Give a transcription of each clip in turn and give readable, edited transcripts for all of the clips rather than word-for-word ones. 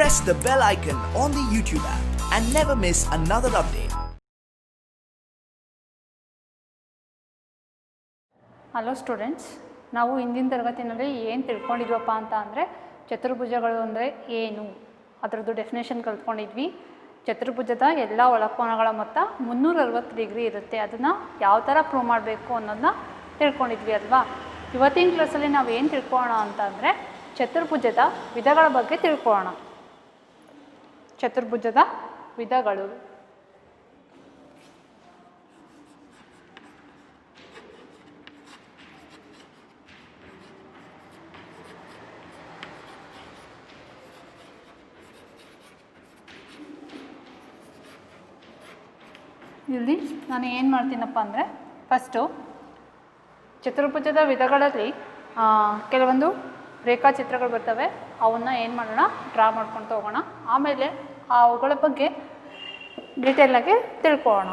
press the bell icon on the YouTube app and never miss another update. Hello students, ನಾವು ಇಂದಿನ ತರಗತಿಯಲ್ಲಿ ಏನು ತಿಳ್ಕೊಂಡಿದ್ವಪ್ಪ ಅಂತ ಅಂದರೆ ಚತುರ್ಭುಜಗಳು ಅಂದರೆ ಏನು ಅದರದ್ದು ಡೆಫಿನೇಷನ್ ಕಲ್ತ್ಕೊಂಡಿದ್ವಿ. ಚತುರ್ಭುಜದ ಎಲ್ಲ ಒಳಕೋನಗಳ ಮೊತ್ತ 360 ಡಿಗ್ರಿ ಇರುತ್ತೆ. ಅದನ್ನು ಯಾವ ಥರ ಪ್ರೂವ್ ಮಾಡಬೇಕು ಅನ್ನೋದನ್ನ ತಿಳ್ಕೊಂಡಿದ್ವಿ ಅಲ್ವಾ. ಇವತ್ತಿನ ಕ್ಲಾಸಲ್ಲಿ ನಾವು ಏನು ತಿಳ್ಕೊಳ್ಳೋಣ ಅಂತ ಅಂದರೆ ಚತುರ್ಭುಜದ ವಿಧಗಳ ಬಗ್ಗೆ ತಿಳ್ಕೊಳ್ಳೋಣ. ಚತುರ್ಭುಜದ ವಿಧಗಳು. ಇಲ್ಲಿ ನಾನು ಏನು ಮಾಡ್ತೀನಪ್ಪ ಅಂದರೆ ಫಸ್ಟು ಚತುರ್ಭುಜದ ವಿಧಗಳಲ್ಲಿ ಕೆಲವೊಂದು ರೇಖಾಚಿತ್ರಗಳು ಬರ್ತವೆ, ಅವನ್ನ ಏನು ಮಾಡೋಣ ಡ್ರಾ ಮಾಡ್ಕೊಳ್ತಾ ಹೋಗೋಣ. ಆಮೇಲೆ ಅವುಗಳ ಬಗ್ಗೆ ಡೀಟೇಲಾಗಿ ತಿಳ್ಕೊಳ್ಳೋಣ.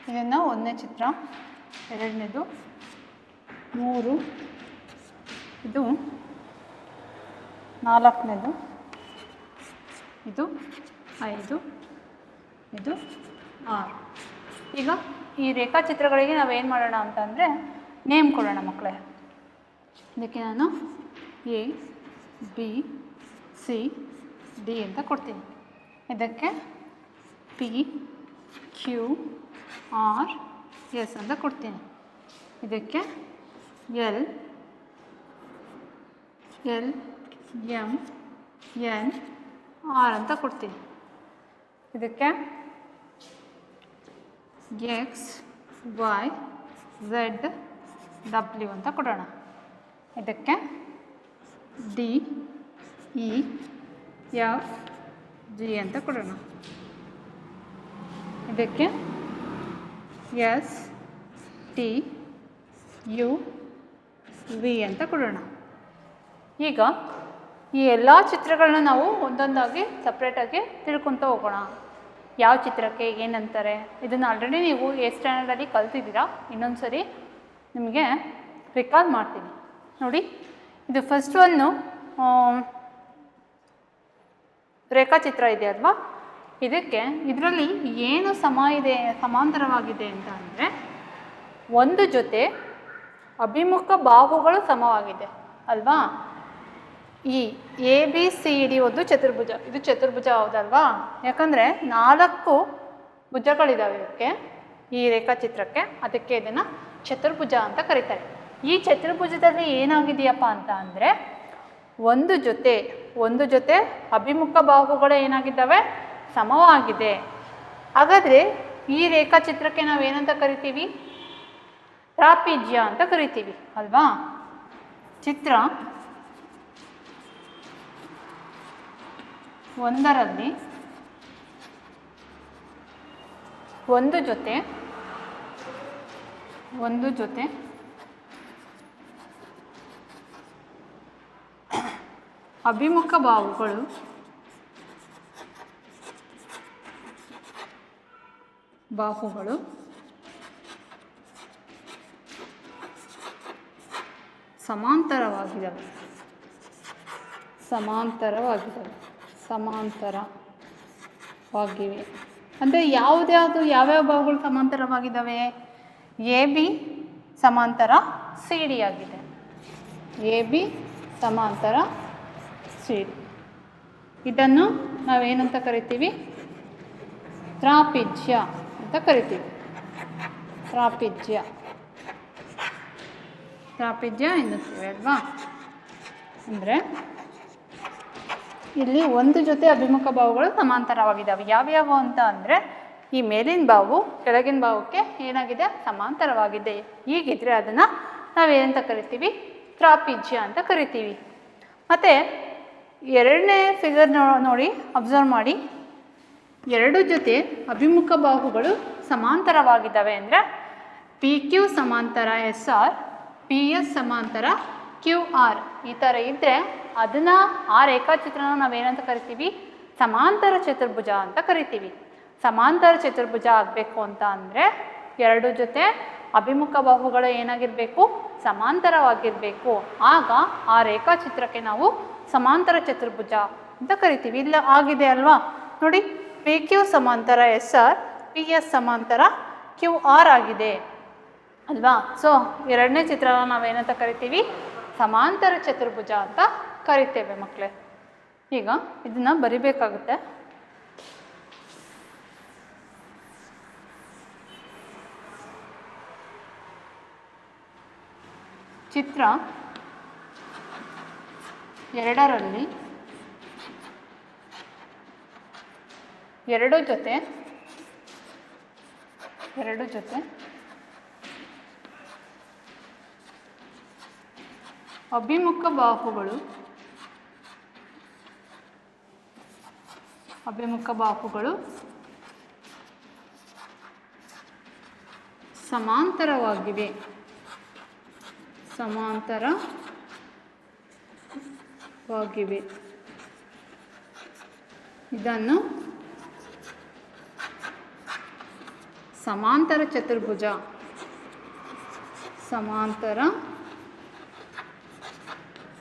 ಇದನ್ನು ಒಂದನೇ ಚಿತ್ರ, ಎರಡನೇದು, 3, ಇದು 4ನೇದು, ಇದು 5, ಇದು 6. ಈಗ ಈ ರೇಖಾಚಿತ್ರಗಳಿಗೆ ನಾವೇನು ಮಾಡೋಣ ಅಂತಂದರೆ ನೇಮ್ ಕೊಡೋಣ ಮಕ್ಕಳೇ. ಇದಕ್ಕೆ ನಾನು ಎ, ಬಿ, ಸಿ, ಡಿ ಅಂತ ಕೊಡ್ತೀನಿ. ಇದಕ್ಕೆ ಪಿ, ಕ್ಯೂ, ಆರ್, ಎಸ್ ಅಂತ ಕೊಡ್ತೀನಿ. ಇದಕ್ಕೆ L L M N R ಅಂತ ಕೊಡ್ತೀನಿ. ಇದಕ್ಕೆ ಎಕ್ಸ್ ವೈ ಝೆಡ್ ಡಬ್ಲ್ಯೂ ಅಂತ ಕೊಡೋಣ. ಇದಕ್ಕೆ ಡಿ ಇ ಎಫ್ ಜಿ ಅಂತ ಕೊಡೋಣ. ಇದಕ್ಕೆ ಎಸ್ ಟಿ ಯು ವಿ ಅಂತ ಕೊಡೋಣ. ಈಗ ಈ ಎಲ್ಲ ಚಿತ್ರಗಳನ್ನ ನಾವು ಒಂದೊಂದಾಗಿ ಸಪ್ರೇಟಾಗಿ ತಿಳ್ಕೊತ ಹೋಗೋಣ. ಯಾವ ಚಿತ್ರಕ್ಕೆ ಏನಂತಾರೆ ಇದನ್ನು ಆಲ್ರೆಡಿ ನೀವು ಎ ಸ್ಟ್ಯಾಂಡರ್ಡಲ್ಲಿ ಕಲ್ತಿದ್ದೀರಾ. ಇನ್ನೊಂದು ಸರಿ ನಿಮಗೆ ರಿಕಾಲ್ ಮಾಡ್ತೀನಿ ನೋಡಿ. ಇದು ಫಸ್ಟ್ ಒಂದು ರೇಖಾಚಿತ್ರ ಇದೆ ಅಲ್ವಾ. ಇದರಲ್ಲಿ ಏನು ಸಮಾಂತರವಾಗಿದೆ ಅಂತ ಅಂದರೆ ಒಂದು ಜೊತೆ ಅಭಿಮುಖ ಬಾಹುಗಳು ಸಮವಾಗಿದೆ ಅಲ್ವಾ. ಈ ಎ ಬಿ ಸಿ ಡಿ ಒಂದು ಚತುರ್ಭುಜ. ಇದು ಚತುರ್ಭುಜ ಹೌದಲ್ವಾ, ಯಾಕಂದರೆ 4 ಭುಜಗಳಿದ್ದಾವೆ ಇದಕ್ಕೆ, ಈ ರೇಖಾಚಿತ್ರಕ್ಕೆ. ಅದಕ್ಕೆ ಇದನ್ನು ಚತುರ್ಭುಜ ಅಂತ ಕರೀತಾರೆ. ಈ ಚತುರ್ಭುಜದಲ್ಲಿ ಏನಾಗಿದೆಯಪ್ಪ ಅಂತ ಅಂದರೆ ಒಂದು ಜೊತೆ ಅಭಿಮುಖ ಬಾಹುಗಳು ಏನಾಗಿದ್ದಾವೆ, ಸಮವಾಗಿದೆ. ಹಾಗಾದರೆ ಈ ರೇಖಾಚಿತ್ರಕ್ಕೆ ನಾವು ಏನಂತ ಕರಿತೀವಿ, ಟ್ರಾಪಿಜ್ಯ ಅಂತ ಕರಿತೀವಿ ಅಲ್ವಾ. ಚಿತ್ರ ಒಂದರಲ್ಲಿ ಒಂದು ಜೊತೆ ಅಭಿಮುಖ ಬಾಹುಗಳು ಸಮಾಂತರವಾಗಿವೆ. ಅಂದರೆ ಯಾವ್ಯಾವ ಬಾಹುಗಳು ಸಮಾಂತರವಾಗಿದ್ದಾವೆ? ಎ ಬಿ ಸಮಾಂತರ ಸಿ ಡಿ ಆಗಿದೆ. ಎ ಬಿ ಸಮಾಂತರ ಸಿ ಡಿ. ಇದನ್ನು ನಾವೇನಂತ ಕರಿತೀವಿ, ತ್ರಾಪಿಜ್ಯ ಅಂತ ಕರಿತೀವಿ. ತ್ರಾಪಿಜ್ಯ ಎನ್ನುತ್ತೇವೆ ಅಲ್ವಾ. ಅಂದರೆ ಇಲ್ಲಿ ಒಂದು ಜೊತೆ ಅಭಿಮುಖ ಬಾಹುಗಳು ಸಮಾಂತರವಾಗಿದ್ದಾವೆ. ಯಾವ್ಯಾವು ಅಂತ ಅಂದರೆ ಈ ಮೇಲಿನ ಬಾಹು ಕೆಳಗಿನ ಬಾಹುಕ್ಕೆ ಏನಾಗಿದೆ, ಸಮಾಂತರವಾಗಿದೆ. ಹೀಗಿದ್ರೆ ಅದನ್ನು ನಾವೇನಂತ ಕರಿತೀವಿ, ತ್ರಾಪಿಜ್ಯ ಅಂತ ಕರಿತೀವಿ. ಮತ್ತು ಎರಡನೇ ಫಿಗರ್ ನೋಡಿ, ಅಬ್ಸರ್ವ್ ಮಾಡಿ. ಎರಡು ಜೊತೆ ಅಭಿಮುಖ ಬಾಹುಗಳು ಸಮಾಂತರವಾಗಿದ್ದಾವೆ ಅಂದರೆ ಪಿ ಕ್ಯೂ ಸಮಾಂತರ ಎಸ್ ಆರ್, ಪಿ ಎಸ್ ಸಮಾಂತರ ಕ್ಯೂ ಆರ್. ಈ ಥರ ಇದ್ದರೆ ಅದನ್ನು ಆ ರೇಖಾಚಿತ್ರನ ನಾವೇನಂತ ಕರಿತೀವಿ, ಸಮಾಂತರ ಚತುರ್ಭುಜ ಅಂತ ಕರಿತೀವಿ. ಸಮಾಂತರ ಚತುರ್ಭುಜ ಆಗಬೇಕು ಅಂತ ಅಂದರೆ ಎರಡು ಜೊತೆ ಅಭಿಮುಖ ಬಾಹುಗಳು ಏನಾಗಿರಬೇಕು, ಸಮಾಂತರವಾಗಿರಬೇಕು. ಆಗ ಆ ರೇಖಾಚಿತ್ರಕ್ಕೆ ನಾವು ಸಮಾಂತರ ಚತುರ್ಭುಜ ಅಂತ ಕರಿತೀವಿ. ಇಲ್ಲ ಆಗಿದೆ ಅಲ್ವಾ ನೋಡಿ, ಪಿ ಕ್ಯೂ ಸಮಾಂತರ ಎಸ್ ಆರ್, ಪಿ ಎಸ್ ಸಮಾಂತರ ಕ್ಯೂ ಆರ್ ಆಗಿದೆ ಅಲ್ವಾ. ಸೊ ಎರಡನೇ ಚಿತ್ರನ ನಾವೇನಂತ ಕರಿತೀವಿ, ಸಮಾಂತರ ಚತುರ್ಭುಜ ಅಂತ ಕರಿತೇವೆ ಮಕ್ಕಳೇ. ಈಗ ಇದನ್ನು ಬರಿಬೇಕಾಗುತ್ತೆ. ಚಿತ್ರ ಎರಡರಲ್ಲಿ ಎರಡು ಜೊತೆ ಅಭಿಮುಖ ಬಾಹುಗಳು ಸಮಾಂತರವಾಗಿವೆ. ಇದನ್ನು ಸಮಾಂತರ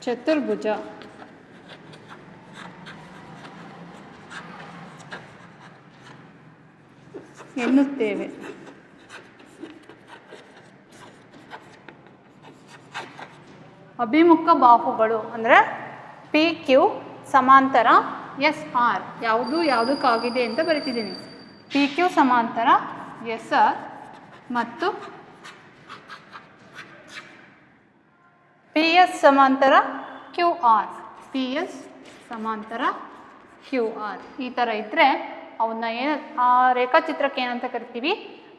ಚತುರ್ಭುಜ ಎನ್ನುತ್ತೇವೆ. ಅಭಿಮುಖ ಬಾಹುಗಳು ಅಂದರೆ ಪಿ ಕ್ಯೂ ಸಮಾಂತರ ಎಸ್ ಆರ್. ಯಾವುದಕ್ಕಾಗಿದೆ ಅಂತ ಬರಿತಿದ್ದೀನಿ. ಪಿ ಕ್ಯೂ ಸಮಾಂತರ ಎಸ್ ಆರ್ ಮತ್ತು ಪಿ ಎಸ್ ಸಮಾಂತರ ಕ್ಯೂ ಆರ್, ಪಿ ಎಸ್ ಸಮಾಂತರ ಕ್ಯೂ ಆರ್ ಈ ಥರ ಇದ್ದರೆ ಅವನ್ನ ಆ ರೇಖಾಚಿತ್ರಕ್ಕೆ ಏನಂತ ಕರಿತೀವಿ?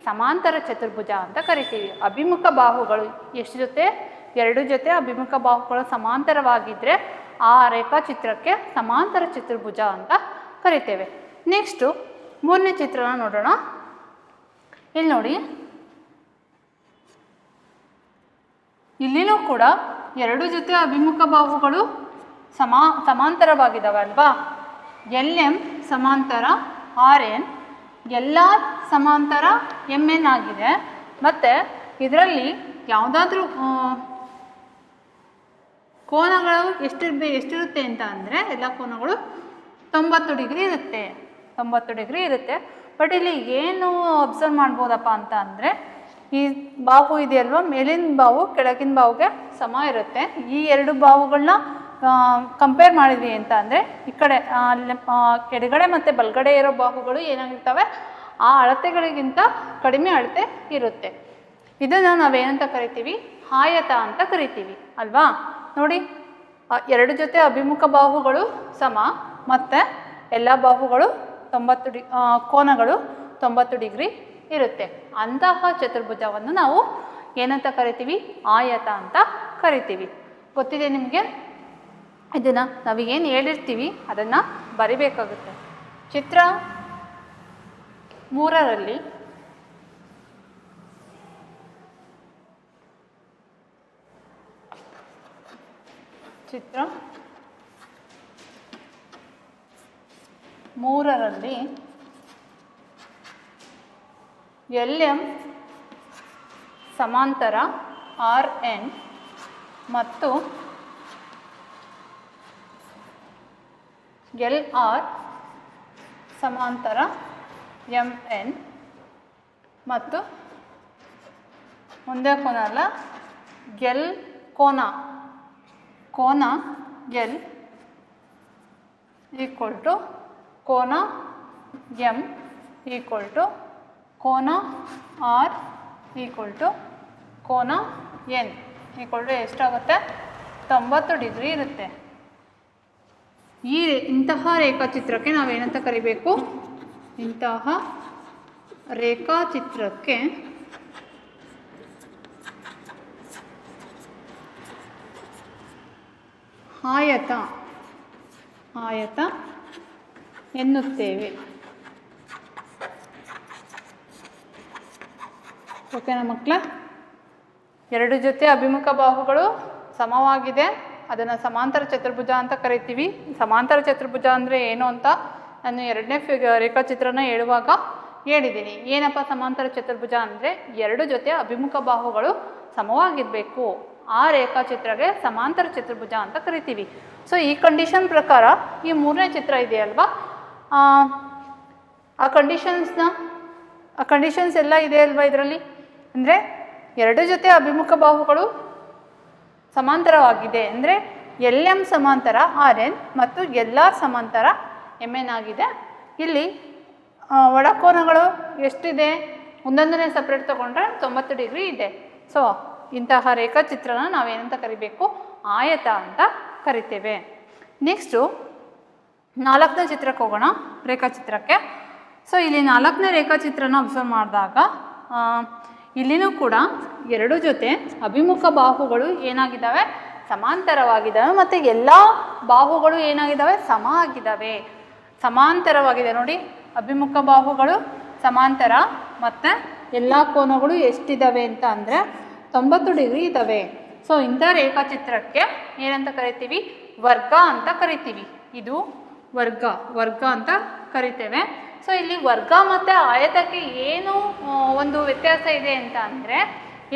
ಸಮಾಂತರ ಚತುರ್ಭುಜ ಅಂತ ಕರಿತೀವಿ. ಅಭಿಮುಖ ಬಾಹುಗಳು ಎಷ್ಟು ಜೊತೆ? 2 ಜೊತೆ ಅಭಿಮುಖ ಬಾಹುಗಳು ಸಮಾಂತರವಾಗಿದ್ದರೆ ಆ ರೇಖಾಚಿತ್ರಕ್ಕೆ ಸಮಾಂತರ ಚತುರ್ಭುಜ ಅಂತ ಕರಿತೇವೆ. ನೆಕ್ಸ್ಟು 3ನೇ ಚಿತ್ರನ ನೋಡೋಣ. ಇಲ್ಲಿ ನೋಡಿ, ಇಲ್ಲಿನೂ ಕೂಡ 2 ಜೊತೆ ಅಭಿಮುಖ ಬಾಹುಗಳು ಸಮಾಂತರವಾಗಿದ್ದಾವೆ ಅಲ್ವಾ? ಎಲ್ ಎಂ ಸಮಾಂತರ ಆರ್ ಎನ್, ಎಲ್ಲ ಸಮಾಂತರ ಎಮ್ ಎನ್ ಆಗಿದೆ. ಮತ್ತು ಇದರಲ್ಲಿ ಯಾವುದಾದ್ರೂ ಕೋನಗಳು ಎಷ್ಟಿರುತ್ತೆ ಅಂತ ಅಂದರೆ ಎಲ್ಲ ಕೋನಗಳು 90 ಡಿಗ್ರಿ ಇರುತ್ತೆ, 90 ಡಿಗ್ರಿ ಇರುತ್ತೆ. ಬಟ್ ಇಲ್ಲಿ ಏನು ಅಬ್ಸರ್ವ್ ಮಾಡ್ಬೋದಪ್ಪ ಅಂತ ಅಂದರೆ, ಈ ಬಾಹು ಇದೆಯಲ್ವ, ಮೇಲಿನ ಬಾಹು ಕೆಳಗಿನ ಬಾಹುಗೆ ಸಮ ಇರುತ್ತೆ. ಈ 2 ಬಾಹುಗಳನ್ನ ಕಂಪೇರ್ ಮಾಡಿದ್ವಿ ಅಂತ ಅಂದರೆ ಈ ಕಡೆ ಎಡಗಡೆ ಮತ್ತು ಬಲಗಡೆ ಇರೋ ಬಾಹುಗಳು ಏನಾಗಿರ್ತವೆ? ಆ ಅಳತೆಗಳಿಗಿಂತ ಕಡಿಮೆ ಅಳತೆ ಇರುತ್ತೆ. ಇದನ್ನು ನಾವೇನಂತ ಕರಿತೀವಿ? ಆಯತ ಅಂತ ಕರಿತೀವಿ ಅಲ್ವಾ? ನೋಡಿ, 2 ಜೊತೆ ಅಭಿಮುಖ ಬಾಹುಗಳು ಸಮ ಮತ್ತು ಎಲ್ಲ ಬಾಹುಗಳು 90 ಕೋನಗಳು 90 ಡಿಗ್ರಿ ಇರುತ್ತೆ. ಅಂತಹ ಚತುರ್ಭುಜವನ್ನು ನಾವು ಏನಂತ ಕರಿತೀವಿ? ಆಯತ ಅಂತ ಕರಿತೀವಿ. ಗೊತ್ತಿದೆ ನಿಮಗೆ? ಇದನ್ನು ನಾವೇನು ಹೇಳಿರ್ತೀವಿ ಅದನ್ನು ಬರಿಬೇಕಾಗುತ್ತೆ. ಚಿತ್ರ 3ರಲ್ಲಿ ಎಲ್ ಎಂ ಸಮಾಂತರ ಆರ್ ಎನ್ ಮತ್ತು ಎಲ್ ಆರ್ ಸಮಾಂತರ ಎಮ್ ಎನ್ ಮತ್ತು ಒಂದೇ ಕೋನ ಅಲ್ಲ, ಎಲ್ ಕೋನ ಎಲ್ ಈಕ್ವಲ್ ಟು ಕೋನ ಎಮ್ ಈಕ್ವಲ್ ಟು ಕೋನ ಆರ್ ಈಕ್ವಲ್ ಟು ಕೋನ ಎನ್ ಈಕ್ವಲ್ ಟು ಎಷ್ಟಾಗುತ್ತೆ? 90 ಡಿಗ್ರಿ ಇರುತ್ತೆ. ಇಂತಹ ರೇಖಾಚಿತ್ರಕ್ಕೆ ನಾವೇನಂತ ಕರಿಬೇಕು? ಇಂತಹ ರೇಖಾಚಿತ್ರಕ್ಕೆ ಆಯತ ಎನ್ನುತ್ತೇವೆ. ಓಕೆನಾ ಮಕ್ಕಳ? 2 ಜೊತೆ ಅಭಿಮುಖ ಬಾಹುಗಳು ಸಮವಾಗಿದೆ, ಅದನ್ನು ಸಮಾಂತರ ಚತುರ್ಭುಜ ಅಂತ ಕರಿತೀವಿ. ಸಮಾಂತರ ಚತುರ್ಭುಜ ಅಂದರೆ ಏನು ಅಂತ ನಾನು 2ನೇ ರೇಖಾಚಿತ್ರನ ಹೇಳುವಾಗ ಹೇಳಿದ್ದೀನಿ. ಏನಪ್ಪ ಸಮಾಂತರ ಚತುರ್ಭುಜ ಅಂದರೆ? 2 ಜೊತೆ ಅಭಿಮುಖ ಬಾಹುಗಳು ಸಮವಾಗಿರಬೇಕು. ಆ ರೇಖಾಚಿತ್ರಗೆ ಸಮಾಂತರ ಚತುರ್ಭುಜ ಅಂತ ಕರಿತೀವಿ. ಸೊ ಈ ಕಂಡೀಷನ್ ಪ್ರಕಾರ ಈ 3ನೇ ಚಿತ್ರ ಇದೆಯಲ್ವಾ, ಆ ಕಂಡೀಷನ್ಸ್ ಎಲ್ಲ ಇದೆ ಅಲ್ವಾ ಇದರಲ್ಲಿ? ಅಂದರೆ 2 ಜೊತೆ ಅಭಿಮುಖ ಬಾಹುಗಳು ಸಮಾಂತರವಾಗಿದೆ ಅಂದರೆ ಎಲ್ ಎಮ್ ಸಮಾಂತರ ಆರ್ ಎನ್ ಮತ್ತು ಎಲ್ ಆರ್ ಸಮಾಂತರ ಎಮ್ ಎನ್ ಆಗಿದೆ. ಇಲ್ಲಿ ಒಳಕೋನಗಳು ಎಷ್ಟಿದೆ? ಒಂದೊಂದನೇ ಸಪ್ರೇಟ್ ತೊಗೊಂಡ್ರೆ 90 ಡಿಗ್ರಿ ಇದೆ. ಸೊ ಇಂತಹ ರೇಖಾಚಿತ್ರನ ನಾವೇನಂತ ಕರಿಬೇಕು? ಆಯತ ಅಂತ ಕರಿತೇವೆ. ನೆಕ್ಸ್ಟು 4ನೇ ಚಿತ್ರಕ್ಕೆ ಹೋಗೋಣ, ರೇಖಾಚಿತ್ರಕ್ಕೆ. ಸೊ ಇಲ್ಲಿ 4ನೇ ರೇಖಾಚಿತ್ರನ ಅಬ್ಸರ್ವ್ ಮಾಡಿದಾಗ ಇಲ್ಲಿನೂ ಕೂಡ 2 ಜೊತೆ ಅಭಿಮುಖ ಬಾಹುಗಳು ಏನಾಗಿದ್ದಾವೆ? ಸಮಾಂತರವಾಗಿದ್ದಾವೆ ಮತ್ತು ಎಲ್ಲ ಬಾಹುಗಳು ಏನಾಗಿದ್ದಾವೆ? ಸಮ ಆಗಿದ್ದಾವೆ, ಸಮಾಂತರವಾಗಿದೆ. ನೋಡಿ, ಅಭಿಮುಖ ಬಾಹುಗಳು ಸಮಾಂತರ ಮತ್ತು ಎಲ್ಲ ಕೋನಗಳು ಎಷ್ಟಿದ್ದಾವೆ ಅಂತ ಅಂದರೆ 90 ಡಿಗ್ರಿ ಇದ್ದಾವೆ. ಸೊ ಇಂಥ ರೇಖಾಚಿತ್ರಕ್ಕೆ ಏನಂತ ಕರಿತೀವಿ? ವರ್ಗ ಅಂತ ಕರಿತೀವಿ. ಇದು ವರ್ಗ ಅಂತ ಕರಿತೇವೆ. ಸೊ ಇಲ್ಲಿ ವರ್ಗ ಮತ್ತು ಆಯತಕ್ಕೆ ಏನು ಒಂದು ವ್ಯತ್ಯಾಸ ಇದೆ ಅಂತ ಅಂದರೆ,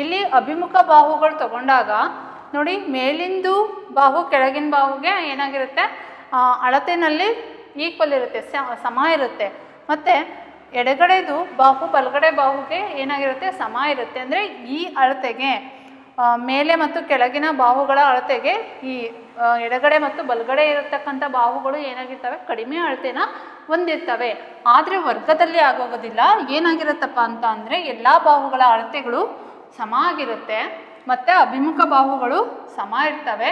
ಇಲ್ಲಿ ಅಭಿಮುಖ ಬಾಹುಗಳು ತಗೊಂಡಾಗ ನೋಡಿ, ಮೇಲಿಂದು ಬಾಹು ಕೆಳಗಿನ ಬಾಹುಗೆ ಏನಾಗಿರುತ್ತೆ? ಅಳತೆನಲ್ಲಿ ಈಕ್ವಲ್ ಇರುತ್ತೆ, ಸಮ ಇರುತ್ತೆ. ಮತ್ತು ಎಡಗಡೆದು ಬಾಹು ಬಲಗಡೆ ಬಾಹುಗೆ ಏನಾಗಿರುತ್ತೆ? ಸಮ ಇರುತ್ತೆ. ಅಂದರೆ ಈ ಅಳತೆಗೆ ಮೇಲೆ ಮತ್ತು ಕೆಳಗಿನ ಬಾಹುಗಳ ಅಳತೆಗೆ ಈ ಎಡಗಡೆ ಮತ್ತು ಬಲಗಡೆ ಇರತಕ್ಕಂಥ ಬಾಹುಗಳು ಏನಾಗಿರ್ತವೆ? ಕಡಿಮೆ ಅಳತೆನ ಹೊಂದಿರ್ತವೆ. ಆದರೆ ವರ್ಗದಲ್ಲಿ ಆಗೋಗೋದಿಲ್ಲ. ಏನಾಗಿರುತ್ತಪ್ಪ ಅಂತ ಅಂದರೆ ಎಲ್ಲ ಬಾಹುಗಳ ಅಳತೆಗಳು ಸಮ ಆಗಿರುತ್ತೆ. ಮತ್ತು ಅಭಿಮುಖ ಬಾಹುಗಳು ಸಮ ಇರ್ತವೆ.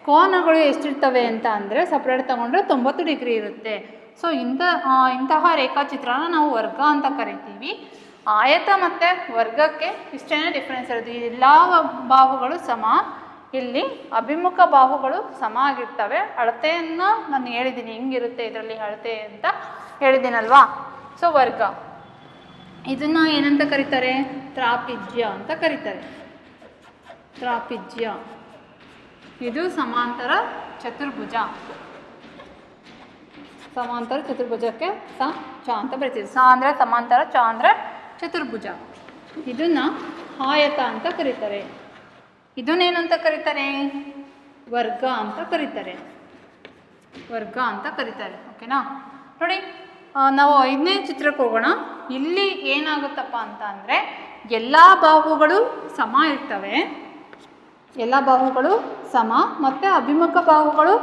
ಕೋನಗಳು ಎಷ್ಟಿರ್ತವೆ ಅಂತ ಅಂದರೆ ಸಪ್ರೇಟ್ ತಗೊಂಡ್ರೆ 90 ಡಿಗ್ರಿ ಇರುತ್ತೆ. ಸೊ ಇಂತಹ ರೇಖಾಚಿತ್ರನ ನಾವು ವರ್ಗ ಅಂತ ಕರಿತೀವಿ. ಆಯತ ಮತ್ತು ವರ್ಗಕ್ಕೆ ಇಷ್ಟೇ ಡಿಫ್ರೆನ್ಸ್ ಇರೋದು. ಎಲ್ಲ ಬಾಹುಗಳು ಸಮ, ಇಲ್ಲಿ ಅಭಿಮುಖ ಬಾಹುಗಳು ಸಮ ಆಗಿರ್ತವೆ. ಅಳತೆಯನ್ನು ನಾನು ಹೇಳಿದ್ದೀನಿ ಹೆಂಗಿರುತ್ತೆ ಇದರಲ್ಲಿ ಅಳತೆ ಅಂತ ಹೇಳಿದ್ದೀನಲ್ವಾ. ಸೊ ವರ್ಗ ಇದನ್ನು ಏನಂತ ಕರೀತಾರೆ? ತ್ರಾಪಿಜ್ಯ ಅಂತ ಕರೀತಾರೆ. ತ್ರಾಪಿಜ್ಯ ಇದು ಸಮಾಂತರ ಚತುರ್ಭುಜ. ಸಮಾಂತರ ಚತುರ್ಭುಜಕ್ಕೆ ಚ ಅಂತ ಬರೀತೀವಿ. ಸ ಅಂದರೆ ಸಮಾಂತರ, ಚ ಅಂದರೆ ಚತುರ್ಭುಜ. ಇದನ್ನು ಆಯತ ಅಂತ ಕರೀತಾರೆ. ಇದನ್ನೇನಂತ ಕರೀತಾರೆ? ವರ್ಗ ಅಂತ ಕರೀತಾರೆ. ವರ್ಗ ಅಂತ ಕರೀತಾರೆ. ಓಕೆನಾ? ನೋಡಿ, ನಾವು 5ನೇ ಚಿತ್ರಕ್ಕೆ ಹೋಗೋಣ. ಇಲ್ಲಿ ಏನಾಗುತ್ತಪ್ಪ ಅಂತ ಅಂದರೆ ಎಲ್ಲ ಬಾಹುಗಳು ಸಮ ಇರ್ತವೆ. ಎಲ್ಲ ಬಾಹುಗಳು ಸಮ ಮತ್ತು ಅಭಿಮುಖ ಬಾಹುಗಳು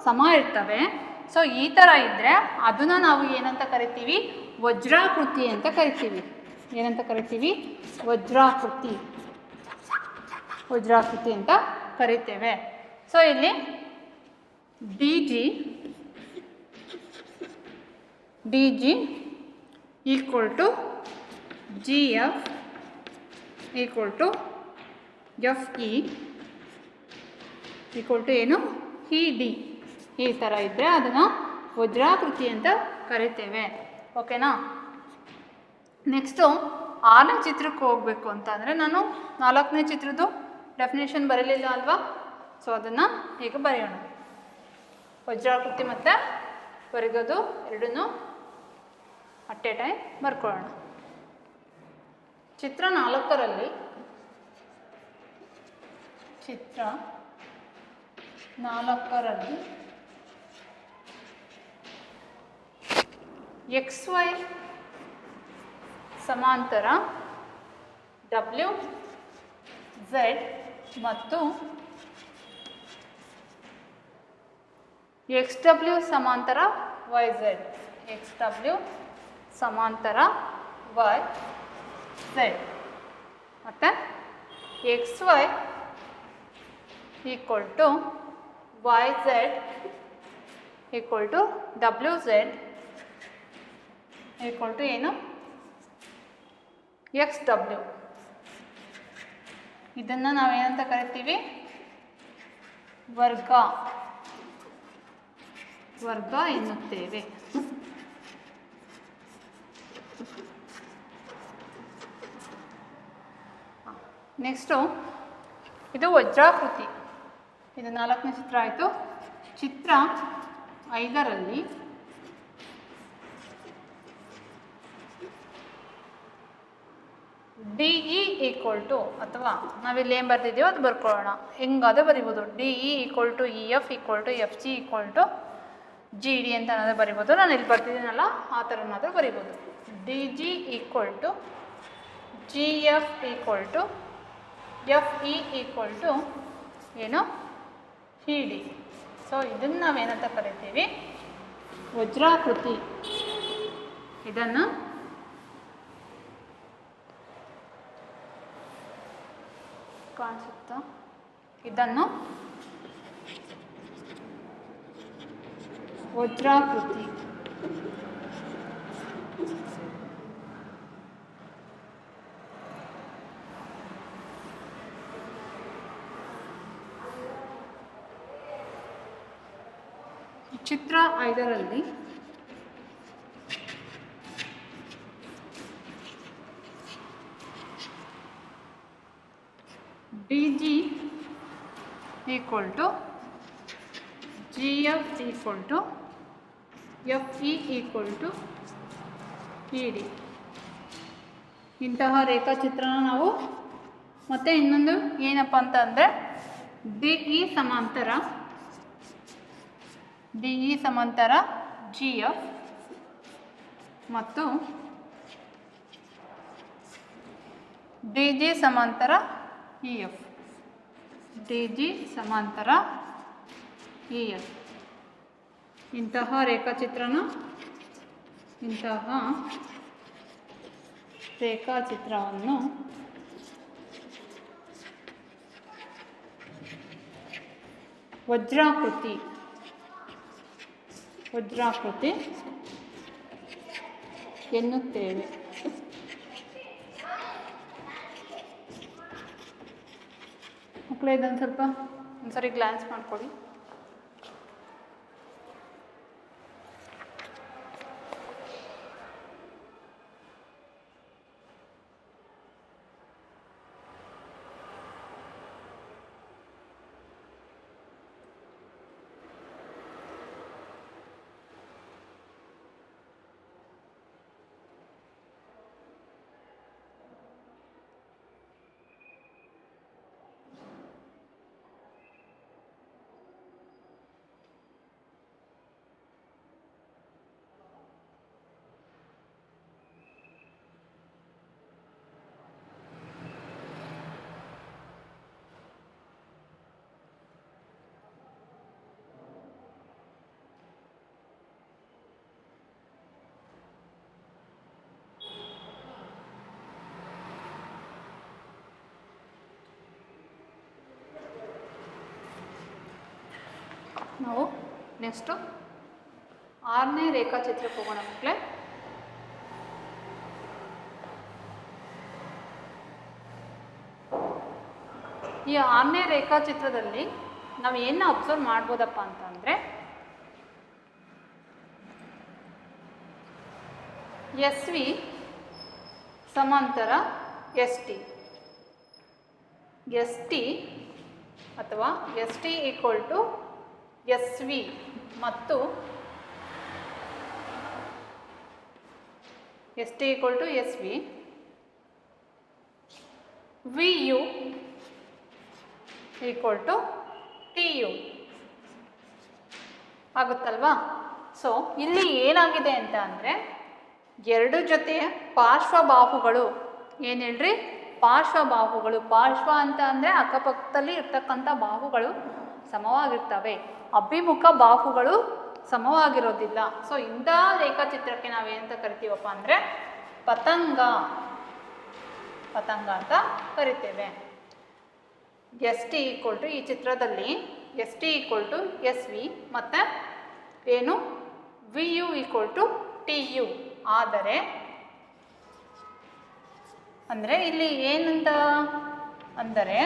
ಸಮ ಇರ್ತವೆ. ಸೊ ಈ ಥರ ಇದ್ದರೆ ಅದನ್ನು ನಾವು ಏನಂತ ಕರಿತೀವಿ? ವಜ್ರಾಕೃತಿ ಅಂತ ಕರಿತೀವಿ. ಏನಂತ ಕರಿತೀವಿ? ವಜ್ರಾಕೃತಿ. ವಜ್ರಾಕೃತಿ ಅಂತ ಕರಿತೇವೆ. ಸೊ ಇಲ್ಲಿ D G equal to G F equal to F E equal to ಏನು? E D. ಈ ಥರ ಇದ್ದರೆ ಅದನ್ನು ವಜ್ರಾಕೃತಿ ಅಂತ ಕರಿತೇವೆ. ಓಕೆನಾ? ನೆಕ್ಸ್ಟು 6ನೇ ಚಿತ್ರಕ್ಕೆ ಹೋಗಬೇಕು ಅಂತ ಅಂದರೆ ನಾನು 4ನೇ ಚಿತ್ರದ್ದು ಡೆಫಿನೇಷನ್ ಬರಲಿಲ್ಲ ಅಲ್ವಾ. ಸೊ ಅದನ್ನು ಈಗ ಬರೆಯೋಣ. ವಜ್ರಾಕೃತಿ ಮತ್ತು ವರ್ಗದ್ದು ಎರಡನ್ನೂ ಅಟ್ ಎ ಟೈಮ್ ಬರ್ಕೊಳ್ಳೋಣ. ಚಿತ್ರ 4ರಲ್ಲಿ XY ಸಮಾಂತರ WZ ಮತ್ತು XW ಸಮಾಂತರ YZ. XW ಸಮಾಂತರ YZ ಮತ್ತು XY equal to YZ equal to WZ equal to ಏನು? XW. ಇದನ್ನು ನಾವೇನಂತ ಕರಿತೀವಿ? ವರ್ಗ ಎನ್ನುತ್ತೇವೆ. ನೆಕ್ಸ್ಟು ಇದು ವಜ್ರಾಕೃತಿ. ಇದು 4ನೇ ಚಿತ್ರ ಆಯಿತು. ಚಿತ್ರ 5ರಲ್ಲಿ ಡಿ ಇ ಈಕ್ವಲ್ ಟು, ಅಥವಾ ನಾವಿಲ್ಲಿ ಏನು ಬರ್ತಿದ್ದೀವೋ ಅದು ಬರ್ಕೊಳ್ಳೋಣ. ಹೆಂಗಾದರೂ ಬರಿಬೋದು. D E equal to E F equal to F C equal to G D ಅಂತ ಏನಾದರೂ ಬರಿಬೋದು. ನಾನು ಇಲ್ಲಿ ಬರ್ತಿದ್ದೀನಲ್ಲ ಆ ಥರನಾದರೂ ಬರಿಬೋದು. D G equal to G F equal to F E equal to ಏನು? E D. ಸೊ ಇದನ್ನು ನಾವೇನಂತ ಕರಿತೀವಿ? ವಜ್ರಾಕೃತಿ. ಇದನ್ನು ಕಾಣಿಸುತ್ತಾ? ಇದನ್ನು ವಜ್ರಾಕೃತಿ. ಚಿತ್ರ 5ರಲ್ಲಿ D G equal to G F equal to F E equal to E D. ಇಂತಹ ರೇಖಾಚಿತ್ರನ ನಾವು ಮತ್ತೆ ಇನ್ನೊಂದು ಏನಪ್ಪ ಅಂತ ಅಂದರೆ ಡಿ ಇ ಸಮಾಂತರ ಜಿ ಎಫ್ ಮತ್ತು ಡಿ ಜಿ ಸಮಾಂತರ ಇ ಎಫ್. ಡಿ ಜಿ ಸಮಾಂತರ ಇ ಎಫ್. ಇಂತಹ ರೇಖಾಚಿತ್ರವನ್ನು ವಜ್ರಾಕೃತಿ ಎನ್ನುತ್ತೇವೆ. ಮಕ್ಕಳೇ ಇದೊಂದು ಸ್ವಲ್ಪ ಒಂದ್ಸರಿ ಗ್ಲಾನ್ಸ್ ಮಾಡ್ಕೊಳ್ಳಿ. ನಾವು ನೆಕ್ಸ್ಟು 6ನೇ ರೇಖಾಚಿತ್ರಕ್ಕೆ ಹೋಗೋಣ ಮಕ್ಕಳೇ. ಈ 6ನೇ ರೇಖಾಚಿತ್ರದಲ್ಲಿ ನಾವು ಏನು ಅಬ್ಸರ್ವ್ ಮಾಡ್ಬೋದಪ್ಪ ಅಂತಂದರೆ, ಎಸ್ ವಿ ಸಮಾಂತರ ಎಸ್ ಟಿ ಅಥವಾ S T equal to S V ಮತ್ತು S T equal to S V, V U equal to T U ಆಗುತ್ತಲ್ವಾ. ಸೊ ಇಲ್ಲಿ ಏನಾಗಿದೆ ಅಂತ ಅಂದರೆ, ಎರಡು ಜೊತೆ ಪಾರ್ಶ್ವಬಾಹುಗಳು, ಏನು ಹೇಳ್ರಿ, ಪಾರ್ಶ್ವಬಾಹುಗಳು. ಪಾರ್ಶ್ವ ಅಂತ ಅಂದರೆ ಅಕ್ಕಪಕ್ಕದಲ್ಲಿ ಇರ್ತಕ್ಕಂಥ ಬಾಹುಗಳು ಸಮವಾಗಿರ್ತವೆ, ಅಭಿಮುಖ ಬಾಹುಗಳು ಸಮವಾಗಿರೋದಿಲ್ಲ. ಸೊ ಇಂಥ ರೇಖಾಚಿತ್ರಕ್ಕೆ ನಾವೇನಂತ ಕರಿತೀವಪ್ಪ ಅಂದರೆ ಪತಂಗ ಅಂತ ಕರಿತೇವೆ. ಎಸ್ ಟಿ ಈಕ್ವಲ್ ಟು, ಈ ಚಿತ್ರದಲ್ಲಿ S T equal to S V ಮತ್ತು ಏನು V U equal to T U. ಆದರೆ ಅಂದರೆ ಇಲ್ಲಿ ಏನಂತ ಅಂದರೆ,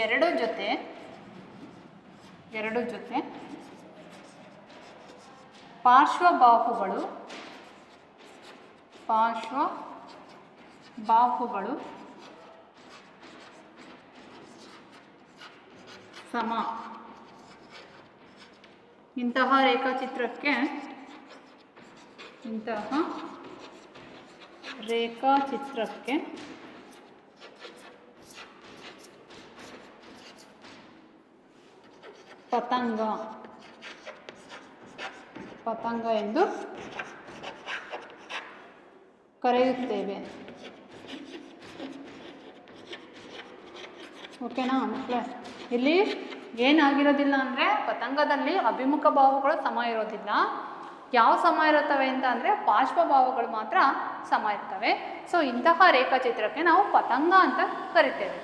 ಎರಡು ಜೊತೆ ಪಾರ್ಶ್ವಬಾಹುಗಳು ಸಮ. ಇಂತಹ ರೇಖಾಚಿತ್ರಕ್ಕೆ ಪತಂಗ ಎಂದು ಕರೆಯುತ್ತೇವೆ. ಓಕೆನಾ ಮಕ್ಕಳೇ? ಇಲ್ಲಿ ಏನಾಗಿರೋದಿಲ್ಲ ಅಂದರೆ, ಪತಂಗದಲ್ಲಿ ಅಭಿಮುಖ ಬಾಹುಗಳು ಸಮ ಇರೋದಿಲ್ಲ. ಯಾವ ಸಮ ಇರುತ್ತವೆ ಅಂತ ಅಂದರೆ ಪಾರ್ಶ್ವಭಾವಗಳು ಮಾತ್ರ ಸಮ ಇರ್ತವೆ. ಸೊ ಇಂತಹ ರೇಖಾಚಿತ್ರಕ್ಕೆ ನಾವು ಪತಂಗ ಅಂತ ಕರಿತೇವೆ.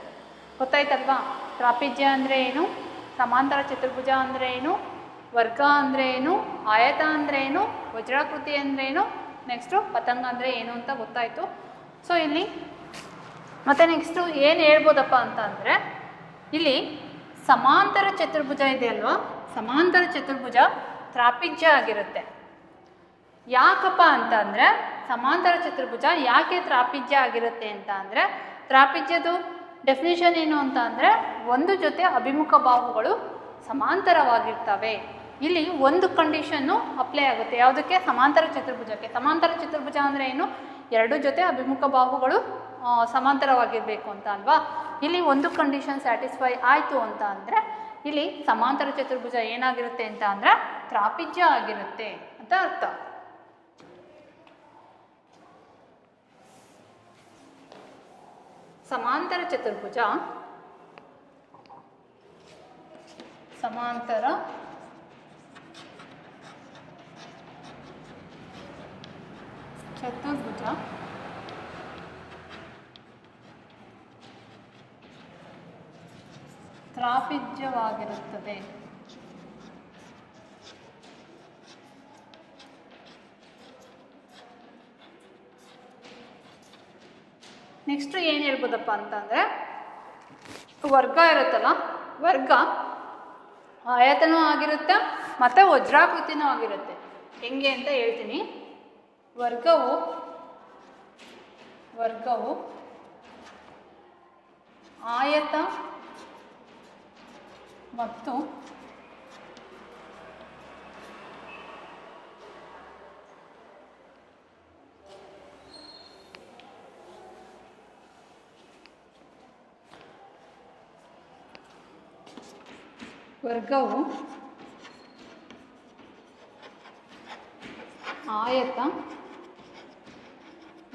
ಗೊತ್ತಾಯ್ತಲ್ವಾ? ಟ್ರಾಪಿಜ್ಯ ಅಂದರೆ ಏನು, ಸಮಾಂತರ ಚತುರ್ಭುಜ ಅಂದರೆ ಏನು, ವರ್ಗ ಅಂದರೆ ಏನು, ಆಯತ ಅಂದರೆ ಏನು, ವಜ್ರಾಕೃತಿ ಅಂದರೆ ಏನು, ನೆಕ್ಸ್ಟು ಪತಂಗ ಅಂದರೆ ಏನು ಅಂತ ಗೊತ್ತಾಯಿತು. ಸೊ ಇಲ್ಲಿ ಮತ್ತು ನೆಕ್ಸ್ಟು ಏನು ಹೇಳ್ಬೋದಪ್ಪ ಅಂತ ಅಂದರೆ, ಇಲ್ಲಿ ಸಮಾಂತರ ಚತುರ್ಭುಜ ಇದೆ ಅಲ್ವಾ, ಸಮಾಂತರ ಚತುರ್ಭುಜ ತ್ರಾಪಿಜ್ಯ ಆಗಿರುತ್ತೆ. ಯಾಕಪ್ಪ ಅಂತ ಅಂದರೆ, ಸಮಾಂತರ ಚತುರ್ಭುಜ ಯಾಕೆ ತ್ರಾಪಿಜ್ಯ ಆಗಿರುತ್ತೆ ಅಂತ ಅಂದರೆ, ತ್ರಾಪಿಜ್ಯದು ಡೆಫಿನೇಷನ್ ಏನು ಅಂತ ಅಂದರೆ, ಒಂದು ಜೊತೆ ಅಭಿಮುಖ ಬಾಹುಗಳು ಸಮಾಂತರವಾಗಿರ್ತವೆ. ಇಲ್ಲಿ ಒಂದು ಕಂಡೀಷನ್ನು ಅಪ್ಲೈ ಆಗುತ್ತೆ. ಯಾವುದಕ್ಕೆ? ಸಮಾಂತರ ಚತುರ್ಭುಜಕ್ಕೆ. ಸಮಾಂತರ ಚತುರ್ಭುಜ ಅಂದರೆ ಏನು? ಎರಡು ಜೊತೆ ಅಭಿಮುಖ ಬಾಹುಗಳು ಸಮಾಂತರವಾಗಿರಬೇಕು ಅಂತ ಅಲ್ವಾ. ಇಲ್ಲಿ ಒಂದು ಕಂಡೀಷನ್ ಸ್ಯಾಟಿಸ್ಫೈ ಆಯಿತು ಅಂತ ಅಂದರೆ, ಇಲ್ಲಿ ಸಮಾಂತರ ಚತುರ್ಭುಜ ಏನಾಗಿರುತ್ತೆ ಅಂತ ಅಂದರೆ ತ್ರಾಪಿಜ್ಯ ಆಗಿರುತ್ತೆ ಅಂತ ಅರ್ಥ. ಸಮಾಂತರ ಚತುರ್ಭುಜ ತ್ರಾಪಿಜ್ಯವಾಗಿರುತ್ತದೆ. ನೆಕ್ಸ್ಟು ಏನು ಹೇಳ್ಬೋದಪ್ಪ ಅಂತಂದರೆ ವರ್ಗ ಇರುತ್ತಲ್ಲ, ವರ್ಗ ಆಯತನೂ ಆಗಿರುತ್ತೆ ಮತ್ತು ವಜ್ರಾಕೃತಿನೂ ಆಗಿರುತ್ತೆ. ಹೆಂಗೆ ಅಂತ ಹೇಳ್ತೀನಿ. ವರ್ಗವು ಆಯತ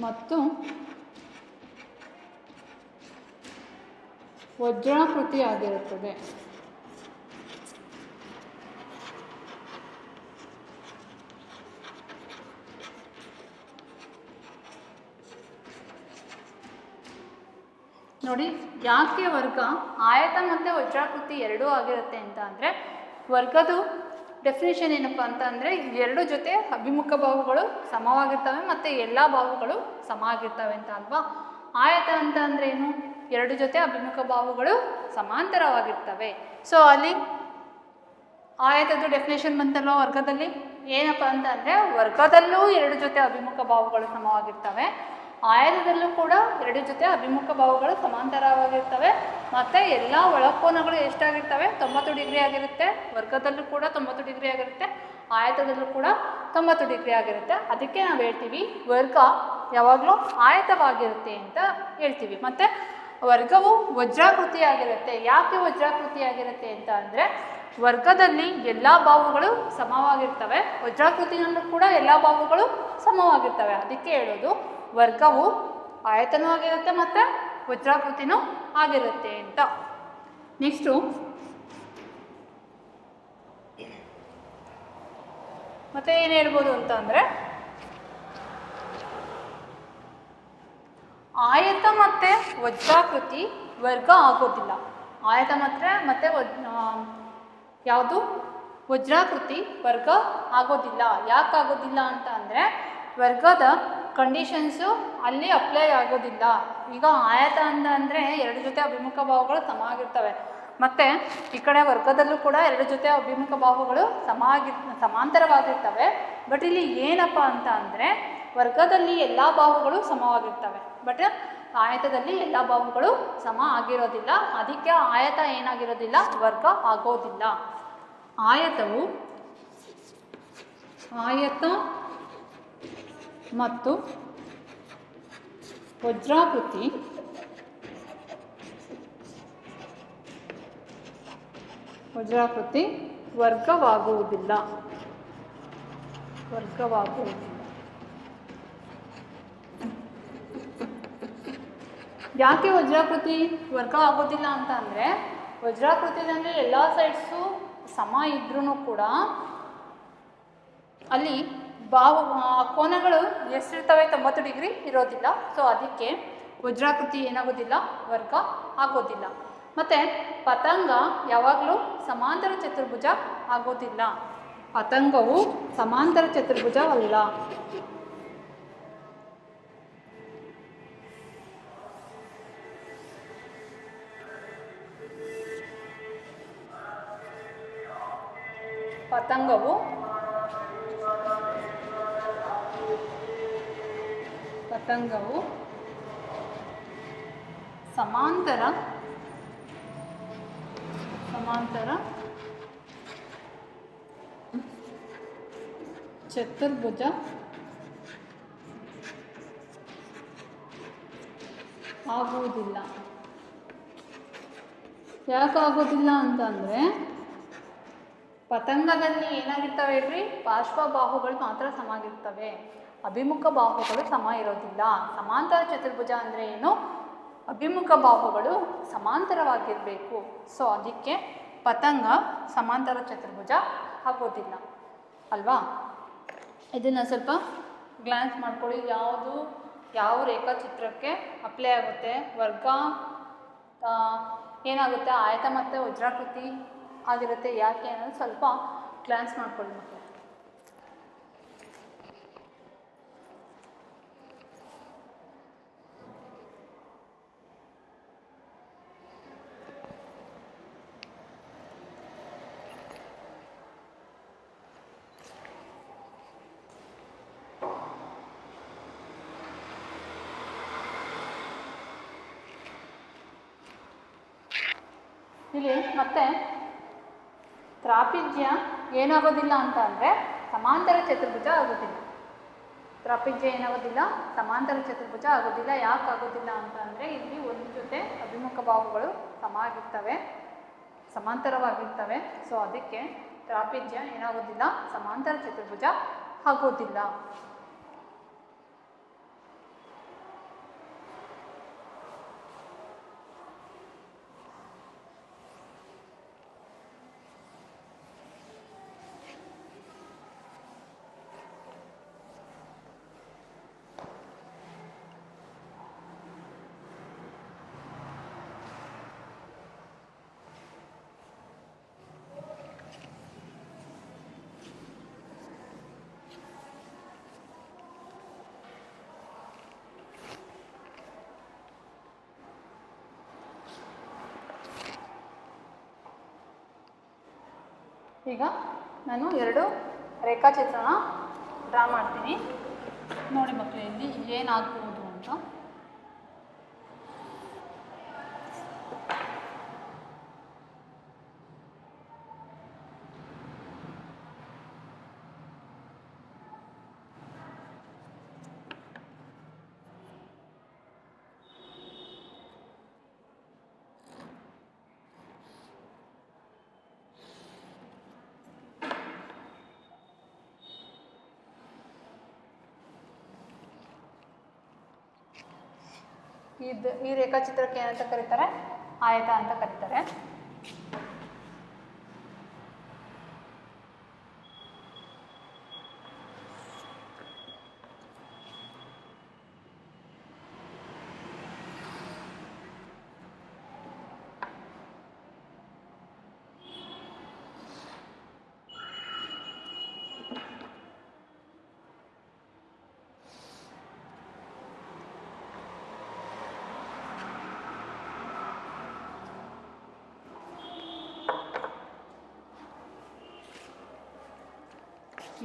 ಮತ್ತು ವಜ್ರಾಕೃತಿಯಾಗಿರುತ್ತದೆ. ನೋಡಿ, ಯಾಕೆ ವರ್ಗ ಆಯತ ಮತ್ತು ವಜ್ರಾಕೃತಿ ಎರಡೂ ಆಗಿರುತ್ತೆ ಅಂತ ಅಂದರೆ, ವರ್ಗದ ಡೆಫಿನೇಷನ್ ಏನಪ್ಪ ಅಂತ ಅಂದರೆ, ಎರಡು ಜೊತೆ ಅಭಿಮುಖ ಬಾಹುಗಳು ಸಮವಾಗಿರ್ತವೆ ಮತ್ತು ಎಲ್ಲ ಬಾಹುಗಳು ಸಮ ಆಗಿರ್ತವೆ ಅಂತ ಅಲ್ವಾ. ಆಯತ ಅಂತ ಅಂದರೆ ಏನು? ಎರಡು ಜೊತೆ ಅಭಿಮುಖ ಬಾಹುಗಳು ಸಮಾಂತರವಾಗಿರ್ತವೆ. ಸೊ ಅಲ್ಲಿ ಆಯತದ ಡೆಫಿನೇಷನ್ ಬಂತಲ್ವ ವರ್ಗದಲ್ಲಿ. ಏನಪ್ಪ ಅಂತ ಅಂದರೆ, ವರ್ಗದಲ್ಲೂ ಎರಡು ಜೊತೆ ಅಭಿಮುಖ ಬಾಹುಗಳು ಸಮವಾಗಿರ್ತವೆ, ಆಯತದಲ್ಲೂ ಕೂಡ ಎರಡು ಜೊತೆ ಅಭಿಮುಖ ಬಾಹುಗಳು ಸಮಾಂತರವಾಗಿರ್ತವೆ ಮತ್ತು ಎಲ್ಲ ಒಳಕೋನಗಳು ಎಷ್ಟಾಗಿರ್ತವೆ? 90 ಡಿಗ್ರಿ ಆಗಿರುತ್ತೆ. ವರ್ಗದಲ್ಲೂ ಕೂಡ 90 ಡಿಗ್ರಿ ಆಗಿರುತ್ತೆ, ಆಯತದಲ್ಲೂ ಕೂಡ 90 ಡಿಗ್ರಿ ಆಗಿರುತ್ತೆ. ಅದಕ್ಕೆ ನಾವು ಹೇಳ್ತೀವಿ ವರ್ಗ ಯಾವಾಗಲೂ ಆಯತವಾಗಿರುತ್ತೆ ಅಂತ ಹೇಳ್ತೀವಿ. ಮತ್ತು ವರ್ಗವು ವಜ್ರಾಕೃತಿಯಾಗಿರುತ್ತೆ. ಯಾಕೆ ವಜ್ರಾಕೃತಿಯಾಗಿರುತ್ತೆ ಅಂತ ಅಂದರೆ, ವರ್ಗದಲ್ಲಿ ಎಲ್ಲ ಬಾಹುಗಳು ಸಮವಾಗಿರ್ತವೆ, ವಜ್ರಾಕೃತಿಯಲ್ಲೂ ಕೂಡ ಎಲ್ಲ ಬಾಹುಗಳು ಸಮವಾಗಿರ್ತವೆ. ಅದಕ್ಕೆ ಹೇಳೋದು ವರ್ಗವು ಆಯತನೂ ಆಗಿರುತ್ತೆ ಮತ್ತು ವಜ್ರಾಕೃತಿನೂ ಆಗಿರುತ್ತೆ ಅಂತ. ನೆಕ್ಸ್ಟು ಮತ್ತೆ ಏನು ಹೇಳ್ಬೋದು ಅಂತ ಅಂದರೆ, ಆಯತ ಮತ್ತು ವಜ್ರಾಕೃತಿ ವರ್ಗ ಆಗೋದಿಲ್ಲ. ಆಯತ ಮತ್ತು ಯಾವುದು ವಜ್ರಾಕೃತಿ ವರ್ಗ ಆಗೋದಿಲ್ಲ. ಯಾಕೆ ಆಗೋದಿಲ್ಲ ಅಂತ ಅಂದರೆ, ವರ್ಗದ ಕಂಡೀಷನ್ಸು ಅಲ್ಲಿ ಅಪ್ಲೈ ಆಗೋದಿಲ್ಲ. ಈಗ ಆಯತ ಅಂದರೆ ಎರಡು ಜೊತೆ ಅಭಿಮುಖ ಬಾಹುಗಳು ಸಮ ಆಗಿರ್ತವೆ, ಮತ್ತು ಈ ಕಡೆ ವರ್ಗದಲ್ಲೂ ಕೂಡ ಎರಡು ಜೊತೆ ಅಭಿಮುಖ ಬಾಹುಗಳು ಸಮಾಂತರವಾಗಿರ್ತವೆ. ಬಟ್ ಇಲ್ಲಿ ಏನಪ್ಪ ಅಂತ ಅಂದರೆ, ವರ್ಗದಲ್ಲಿ ಎಲ್ಲ ಬಾಹುಗಳು ಸಮವಾಗಿರ್ತವೆ, ಬಟ್ ಆಯತದಲ್ಲಿ ಎಲ್ಲ ಬಾಹುಗಳು ಸಮ ಆಗಿರೋದಿಲ್ಲ. ಅದಕ್ಕೆ ಆಯತ ಏನಾಗಿರೋದಿಲ್ಲ? ವರ್ಗ ಆಗೋದಿಲ್ಲ. ಆಯತ ಮತ್ತು ವಜ್ರಾಕೃತಿ ವರ್ಗವಾಗುವುದಿಲ್ಲ. ಯಾಕೆ ವಜ್ರಾಕೃತಿ ವರ್ಗ ಆಗೋದಿಲ್ಲ ಅಂತ ಅಂದರೆ, ವಜ್ರಾಕೃತಿಯಲ್ಲಿ ಎಲ್ಲ ಸೈಡ್ಸು ಸಮ ಇದ್ರೂ ಕೂಡ ಅಲ್ಲಿ ಕೋನಗಳು ಎಷ್ಟಿರ್ತವೆ? 90 ಡಿಗ್ರಿ ಇರೋದಿಲ್ಲ. ಸೊ ಅದಕ್ಕೆ ವಜ್ರಾಕೃತಿ ಏನಾಗೋದಿಲ್ಲ? ವರ್ಗ ಆಗೋದಿಲ್ಲ. ಮತ್ತು ಪತಂಗ ಯಾವಾಗಲೂ ಸಮಾಂತರ ಚತುರ್ಭುಜ ಆಗೋದಿಲ್ಲ. ಪತಂಗವು ಸಮಾಂತರ ಚತುರ್ಭುಜ ಅಲ್ಲ. ಪತಂಗವು ಸಮಾಂತರ ಚತುರ್ಭುಜ ಆಗುವುದಿಲ್ಲ. ಯಾಕೆ ಆಗೋದಿಲ್ಲ ಅಂತಂದರೆ, ಪತಂಗದಲ್ಲಿ ಏನಾಗಿರ್ತವೆ ಹೇಳ್ರಿ? ಪಾರ್ಶ್ವಬಾಹುಗಳು ಮಾತ್ರ ಸಮಾಗಿರ್ತವೆ, ಅಭಿಮುಖ ಬಾಹುಗಳು ಸಮ ಇರೋದಿಲ್ಲ. ಸಮಾಂತರ ಚತುರ್ಭುಜ ಅಂದರೆ ಏನು? ಅಭಿಮುಖ ಬಾಹುಗಳು ಸಮಾಂತರವಾಗಿರಬೇಕು. ಸೊ ಅದಕ್ಕೆ ಪತಂಗ ಸಮಾಂತರ ಚತುರ್ಭುಜ ಆಗೋದಿಲ್ಲ ಅಲ್ವಾ. ಇದನ್ನು ಸ್ವಲ್ಪ ಗ್ಲಾನ್ಸ್ ಮಾಡ್ಕೊಳ್ಳಿ. ಯಾವ ರೇಖಾಚಿತ್ರಕ್ಕೆ ಅಪ್ಲೈ ಆಗುತ್ತೆ? ವರ್ಗ ಏನಾಗುತ್ತೆ ಆಯತ ಮತ್ತು ವಜ್ರಾಕೃತಿ ಆಗಿರುತ್ತೆ. ಯಾಕೆ ಅನ್ನೋದು ಸ್ವಲ್ಪ ಗ್ಲಾನ್ಸ್ ಮಾಡ್ಕೊಳ್ಳಿ ಮಕ್ಕಳು. ಇಲ್ಲಿ ಮತ್ತೆ ತ್ರಾಪಿಜ್ಯ ಏನಾಗೋದಿಲ್ಲ ಅಂತ ಅಂದರೆ ಸಮಾಂತರ ಚತುರ್ಭುಜ ಆಗೋದಿಲ್ಲ. ತ್ರಾಪಿಜ್ಯ ಏನಾಗೋದಿಲ್ಲ, ಸಮಾಂತರ ಚತುರ್ಭುಜ ಆಗೋದಿಲ್ಲ. ಯಾಕೆ ಆಗೋದಿಲ್ಲ ಅಂತ ಅಂದರೆ ಇಲ್ಲಿ ಒಂದು ಜೊತೆ ಅಭಿಮುಖ ಬಾಹುಗಳು ಸಮ ಆಗಿರ್ತವೆ, ಸಮಾಂತರವಾಗಿರ್ತವೆ. ಸೊ ಅದಕ್ಕೆ ತ್ರಾಪಿಜ್ಯ ಏನಾಗೋದಿಲ್ಲ, ಸಮಾಂತರ ಚತುರ್ಭುಜ ಆಗೋದಿಲ್ಲ. ಈಗ ನಾನು 2 ರೇಖಾಚಿತ್ರನ ಡ್ರಾ ಮಾಡ್ತೀನಿ. ನೋಡಿ ಮಕ್ಕಳು, ಇಲ್ಲಿ ಏನಾಗ್ಬೋದು ಅಂತ. ಈ ರೇಖಾಚಿತ್ರಕ್ಕೆ ಏನಂತ ಕರೀತಾರೆ, ಆಯತ ಅಂತ ಕರೀತಾರೆ.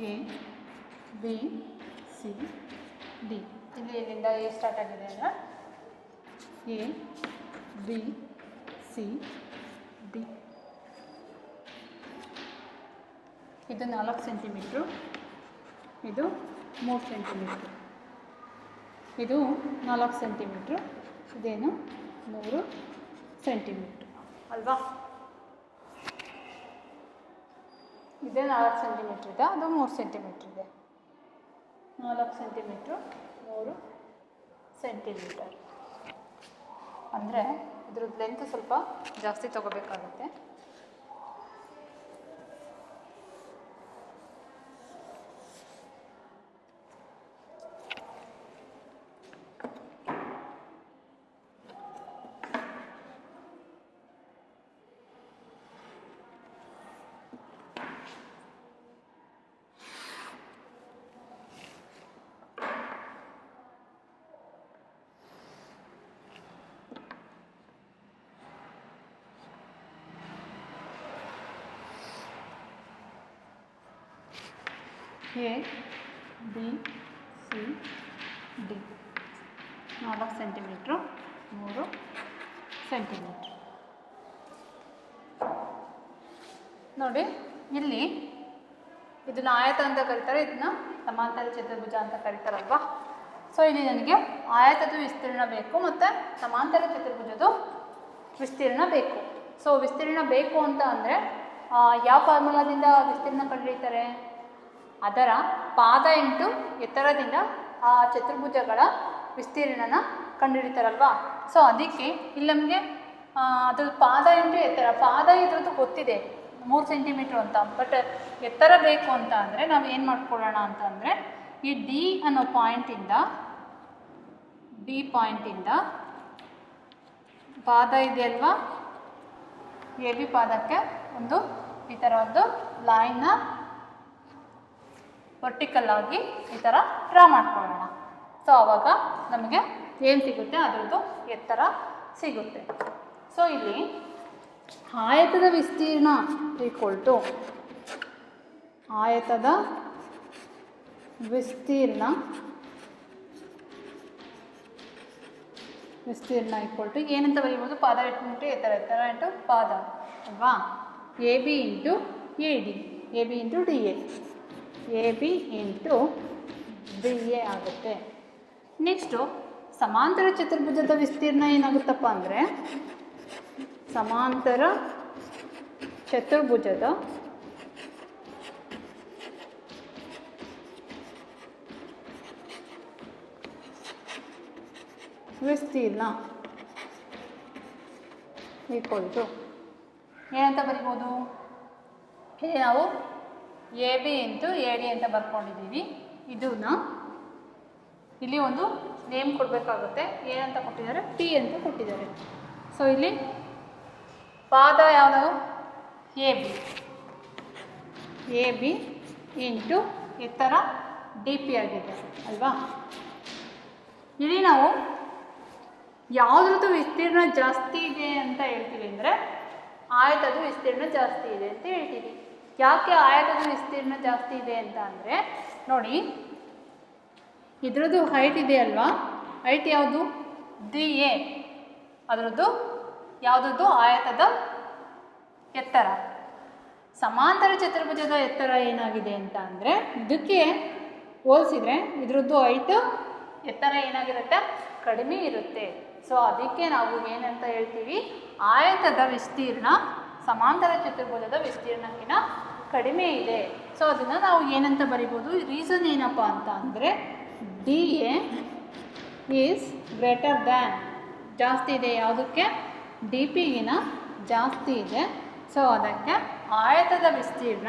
A B C D. ಇಲ್ಲಿ ಇಲ್ಲಿಂದ ಎ ಸ್ಟಾರ್ಟ್ ಆಗಿದೆ ಅಂದರೆ ಎ ಬಿ ಸಿ ಡಿ. ಇದು 4 ಸೆಂಟಿಮೀಟ್ರು, ಇದು 3 ಸೆಂಟಿಮೀಟ್ರು, ಇದು 4 ಸೆಂಟಿಮೀಟ್ರು, ಇದೇನು 3 ಸೆಂಟಿಮೀಟ್ರು ಅಲ್ವಾ. ಇದೇ 4 ಸೆಂಟಿಮೀಟ್ರ್ ಇದೆ, ಅದು 3 ಸೆಂಟಿಮೀಟ್ರ್ ಇದೆ. 4 ಸೆಂಟಿಮೀಟ್ರು 3 ಸೆಂಟಿಮೀಟರ್ ಅಂದರೆ ಇದ್ರದ್ದು ಲೆಂತ್ ಸ್ವಲ್ಪ ಜಾಸ್ತಿ ತೊಗೋಬೇಕಾಗುತ್ತೆ. A B C D 4 centimetre 3 centimetre. ನೋಡಿ ಇಲ್ಲಿ ಇದನ್ನು ಆಯತ ಅಂತ ಕರೀತಾರೆ, ಇದನ್ನ ಸಮಾಂತರ ಚತುರ್ಭುಜ ಅಂತ ಕರೀತಾರಲ್ವಾ. ಸೊ ಇಲ್ಲಿ ನನಗೆ ಆಯತದ ವಿಸ್ತೀರ್ಣ ಬೇಕು ಮತ್ತು ಸಮಾಂತರ ಚತುರ್ಭುಜದ ವಿಸ್ತೀರ್ಣ ಬೇಕು. ಸೊ ವಿಸ್ತೀರ್ಣ ಬೇಕು ಅಂತ ಅಂದರೆ ಯಾವ ಫಾರ್ಮುಲಾದಿಂದ ವಿಸ್ತೀರ್ಣ ಕಂಡುಹಿಡಿತಾರೆ, ಅದರ ಪಾದ ಇಂಟು ಎತ್ತರದಿಂದ ಆ ಚತುರ್ಭುಜಗಳ ವಿಸ್ತೀರ್ಣನ ಕಂಡುಹಿಡಿತಾರಲ್ವಾ. ಸೊ ಅದಕ್ಕೆ ಇಲ್ಲಿ ನಮಗೆ ಅದ್ರ ಪಾದ ಇಂಟು ಎತ್ತರ, ಪಾದ ಇದ್ರದ್ದು ಗೊತ್ತಿದೆ 3 ಸೆಂಟಿಮೀಟ್ರ್ ಅಂತ, ಬಟ್ ಎತ್ತರ ಬೇಕು ಅಂತ ಅಂದರೆ ನಾವು ಏನು ಮಾಡ್ಕೊಳ್ಳೋಣ ಅಂತ ಅಂದರೆ ಈ ಡಿ ಅನ್ನೋ ಪಾಯಿಂಟಿಂದ ಡಿ ಪಾಯಿಂಟಿಂದ ಪಾದ ಇದೆಯಲ್ವಾ, ಎ ಬಿ ಪಾದಕ್ಕೆ ಒಂದು ಈ ಥರ ಒಂದು ಲೈನ್ನ ವರ್ಟಿಕಲ್ ಆಗಿ ಈ ಥರ ಡ್ರಾ ಮಾಡ್ಕೊಳ್ಳೋಣ. ಸೊ ಆವಾಗ ನಮಗೆ ಏನು ಸಿಗುತ್ತೆ ಅದರದ್ದು ಎತ್ತರ ಸಿಗುತ್ತೆ. ಸೊ ಇಲ್ಲಿ ಆಯತದ ವಿಸ್ತೀರ್ಣ ಈಕ್ವಲ್ ಟು ಆಯತದ ವಿಸ್ತೀರ್ಣ ಈಕ್ವಲ್ ಟು ಏನಂತ ಬರೀಬೋದು, ಪಾದ ಇಂಟು ಎತ್ತರ, ಎತ್ತರ ಇಂಟು ಪಾದ ಅಲ್ವಾ. A B into A D, A B into D A B into D A ಆಗುತ್ತೆ. ನೆಕ್ಸ್ಟು ಸಮಾಂತರ ಚತುರ್ಭುಜದ ವಿಸ್ತೀರ್ಣ ಏನಾಗುತ್ತಪ್ಪ ಅಂದರೆ, ಸಮಾಂತರ ಚತುರ್ಭುಜದ ವಿಸ್ತೀರ್ಣ ಈಕ್ವಲ್ ಟು ಏನಂತ ಬರಿಬೋದು, ಇಲ್ಲಿ ನಾವು A B into A D ಅಂತ ಬರ್ಕೊಂಡಿದ್ದೀವಿ. ಇದನ್ನ ಇಲ್ಲಿ ಒಂದು ನೇಮ್ ಕೊಡಬೇಕಾಗುತ್ತೆ. ಏನಂತ ಕೊಟ್ಟಿದ್ದಾರೆ, ಪಿ ಅಂತ ಕೊಟ್ಟಿದ್ದಾರೆ. ಸೊ ಇಲ್ಲಿ ಪಾದ ಯಾವುದು, ಎ ಬಿ ಇಂಟು ಎತ್ತರ ಡಿ ಪಿ ಆಗಿದೆ ಅಲ್ವಾ. ಇಲ್ಲಿ ನಾವು ಯಾವುದ್ರದ್ದು ವಿಸ್ತೀರ್ಣ ಜಾಸ್ತಿ ಇದೆ ಅಂತ ಹೇಳ್ತೀವಿ ಅಂದರೆ ಆಯತದ ವಿಸ್ತೀರ್ಣ ಜಾಸ್ತಿ ಇದೆ ಅಂತ ಹೇಳ್ತೀವಿ. ಯಾಕೆ ಆಯತದ ವಿಸ್ತೀರ್ಣ ಜಾಸ್ತಿ ಇದೆ ಅಂತ ಅಂದರೆ, ನೋಡಿ ಇದರದ್ದು ಹೈಟ್ ಇದೆ ಅಲ್ವಾ, ಹೈಟ್ ಯಾವುದು, ಡಿ ಎ, ಅದರದ್ದು ಯಾವುದದ್ದು ಆಯತದ ಎತ್ತರ. ಸಮಾಂತರ ಚತುರ್ಭುಜದ ಎತ್ತರ ಏನಾಗಿದೆ ಅಂತ ಅಂದರೆ, ಇದಕ್ಕೆ ಹೋಲಿಸಿದರೆ ಇದರದ್ದು ಹೈಟ್ ಎತ್ತರ ಏನಾಗಿರುತ್ತೆ, ಕಡಿಮೆ ಇರುತ್ತೆ. ಸೊ ಅದಕ್ಕೆ ನಾವು ಏನಂತ ಹೇಳ್ತೀವಿ, ಆಯತದ ವಿಸ್ತೀರ್ಣ ಸಮಾಂತರ ಚತುರ್ಭುಜದ ವಿಸ್ತೀರ್ಣಕ್ಕಿಂತ ಕಡಿಮೆ ಇದೆ. ಸೊ ಅದನ್ನು ನಾವು ಏನಂತ ಬರಿಬೋದು, ರೀಸನ್ ಏನಪ್ಪ ಅಂತ ಅಂದರೆ D A is greater than, ಜಾಸ್ತಿ ಇದೆ ಯಾವುದಕ್ಕೆ, ಡಿ ಪಿಗಿನ ಜಾಸ್ತಿ ಇದೆ. ಸೊ ಅದಕ್ಕೆ ಆಯತದ ವಿಸ್ತೀರ್ಣ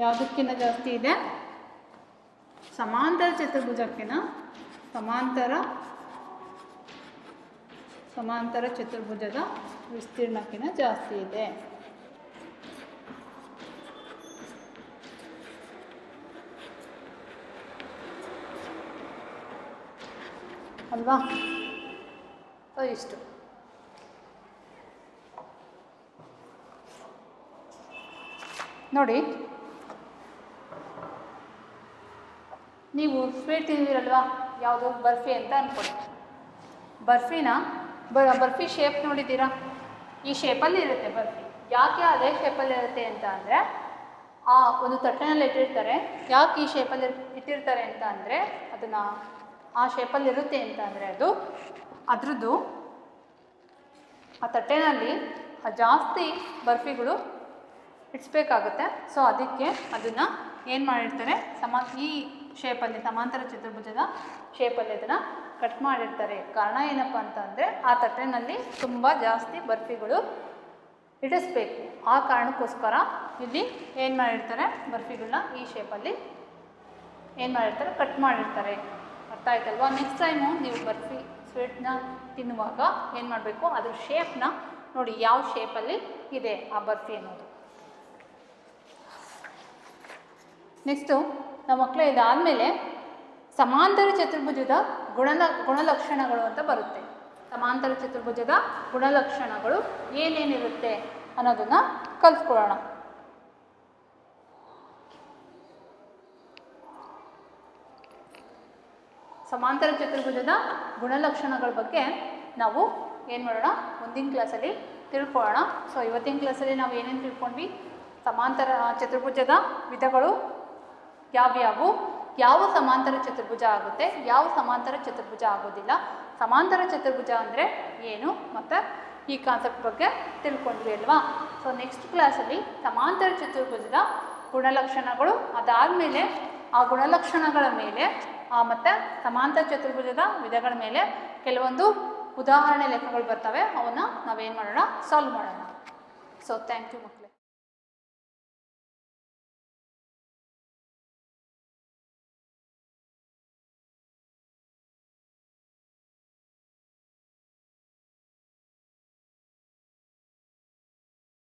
ಯಾವುದಕ್ಕಿಂತ ಜಾಸ್ತಿ ಇದೆ, ಸಮಾಂತರ ಚತುರ್ಭುಜಕ್ಕಿಂತ ಸಮಾಂತರ ಚತುರ್ಭುಜದ ವಿಸ್ತೀರ್ಣಕ್ಕಿಂತ ಜಾಸ್ತಿ ಇದೆ. ಅಲ್ವಾ. ಸೊ ಇಷ್ಟು ನೋಡಿ, ನೀವು ಸ್ವೀಟ್ ತಿಂದಿರಲ್ವಾ, ಯಾವುದು ಬರ್ಫಿ ಅಂತ ಅಂದ್ಕೊಳ್ಳಿ. ಬರ್ಫಿ ಶೇಪ್ ನೋಡಿದ್ದೀರಾ, ಈ ಶೇಪಲ್ಲಿ ಇರುತ್ತೆ ಬರ್ಫಿ. ಯಾಕೆ ಅದೇ ಶೇಪಲ್ಲಿ ಇರುತ್ತೆ ಅಂತ ಅಂದರೆ, ಆ ಒಂದು ತಟ್ಟೆನಲ್ಲಿ ಇಟ್ಟಿರ್ತಾರೆ. ಯಾಕೆ ಈ ಶೇಪಲ್ಲಿ ಇಟ್ಟಿರ್ತಾರೆ ಅಂತ ಅಂದರೆ, ಅದನ್ನು ಆ ಶೇಪಲ್ಲಿ ಇರುತ್ತೆ ಅಂತ ಅಂದರೆ ಅದರದ್ದು ಆ ತಟ್ಟೆನಲ್ಲಿ ಜಾಸ್ತಿ ಬರ್ಫಿಗಳು ಇಡಿಸ್ಬೇಕಾಗುತ್ತೆ. ಸೊ ಅದಕ್ಕೆ ಅದನ್ನು ಏನು ಮಾಡಿರ್ತಾರೆ, ಈ ಶೇಪಲ್ಲಿ ಸಮಾಂತರ ಚತುರ್ಭುಜದ ಶೇಪಲ್ಲಿ ಅದನ್ನು ಕಟ್ ಮಾಡಿರ್ತಾರೆ. ಕಾರಣ ಏನಪ್ಪ ಅಂತ ಅಂದರೆ, ಆ ತಟ್ಟೆನಲ್ಲಿ ತುಂಬ ಜಾಸ್ತಿ ಬರ್ಫಿಗಳು ಇಡಿಸ್ಬೇಕು. ಆ ಕಾರಣಕ್ಕೋಸ್ಕರ ಇಲ್ಲಿ ಏನು ಮಾಡಿರ್ತಾರೆ, ಬರ್ಫಿಗಳನ್ನ ಈ ಶೇಪಲ್ಲಿ ಏನು ಮಾಡಿರ್ತಾರೆ, ಕಟ್ ಮಾಡಿರ್ತಾರೆ. ಅರ್ಥ ಆಯ್ತಲ್ವಾ. ನೆಕ್ಸ್ಟ್ ಟೈಮು ನೀವು ಬರ್ಫಿ ಸ್ವೀಟ್ನ ತಿನ್ನುವಾಗ ಏನು ಮಾಡಬೇಕು, ಅದ್ರ ಶೇಪ್ನ ನೋಡಿ, ಯಾವ ಶೇಪಲ್ಲಿ ಇದೆ ಆ ಬರ್ಫಿ ಅನ್ನೋದು. ನೆಕ್ಸ್ಟು ನಮ್ಮ ಮಕ್ಕಳು ಇದಾದಮೇಲೆ ಸಮಾಂತರ ಚತುರ್ಭುಜದ ಗುಣಲಕ್ಷಣಗಳು ಅಂತ ಬರುತ್ತೆ. ಸಮಾಂತರ ಚತುರ್ಭುಜದ ಗುಣಲಕ್ಷಣಗಳು ಏನೇನಿರುತ್ತೆ ಅನ್ನೋದನ್ನು ಕಲ್ತ್ಕೊಳ್ಳೋಣ. ಸಮಾಂತರ ಚತುರ್ಭುಜದ ಗುಣಲಕ್ಷಣಗಳ ಬಗ್ಗೆ ನಾವು ಏನು ಮಾಡೋಣ, ಮುಂದಿನ ಕ್ಲಾಸಲ್ಲಿ ತಿಳ್ಕೊಳ್ಳೋಣ. ಸೊ ಇವತ್ತಿನ ಕ್ಲಾಸಲ್ಲಿ ನಾವು ಏನೇನು ತಿಳ್ಕೊಂಡ್ವಿ, ಸಮಾಂತರ ಚತುರ್ಭುಜದ ವಿಧಗಳು ಯಾವ್ಯಾವು, ಯಾವ ಸಮಾಂತರ ಚತುರ್ಭುಜ ಆಗುತ್ತೆ, ಯಾವ ಸಮಾಂತರ ಚತುರ್ಭುಜ ಆಗೋದಿಲ್ಲ, ಸಮಾಂತರ ಚತುರ್ಭುಜ ಅಂದರೆ ಏನು, ಮತ್ತು ಈ ಕಾನ್ಸೆಪ್ಟ್ ಬಗ್ಗೆ ತಿಳ್ಕೊಂಡ್ವಿ ಅಲ್ವಾ. ಸೊ ನೆಕ್ಸ್ಟ್ ಕ್ಲಾಸಲ್ಲಿ ಸಮಾಂತರ ಚತುರ್ಭುಜದ ಗುಣಲಕ್ಷಣಗಳು, ಅದಾದಮೇಲೆ ಆ ಗುಣಲಕ್ಷಣಗಳ ಮೇಲೆ ಮತ್ತು ಸಮಾಂತರ ಚತುರ್ಭುಜದ ವಿಧಗಳ ಮೇಲೆ ಕೆಲವೊಂದು ಉದಾಹರಣೆ ಲೆಕ್ಕಗಳು ಬರ್ತವೆ, ಅವನ್ನ ನಾವೇನು ಮಾಡೋಣ, ಸಾಲ್ವ್ ಮಾಡೋಣ. So thank you.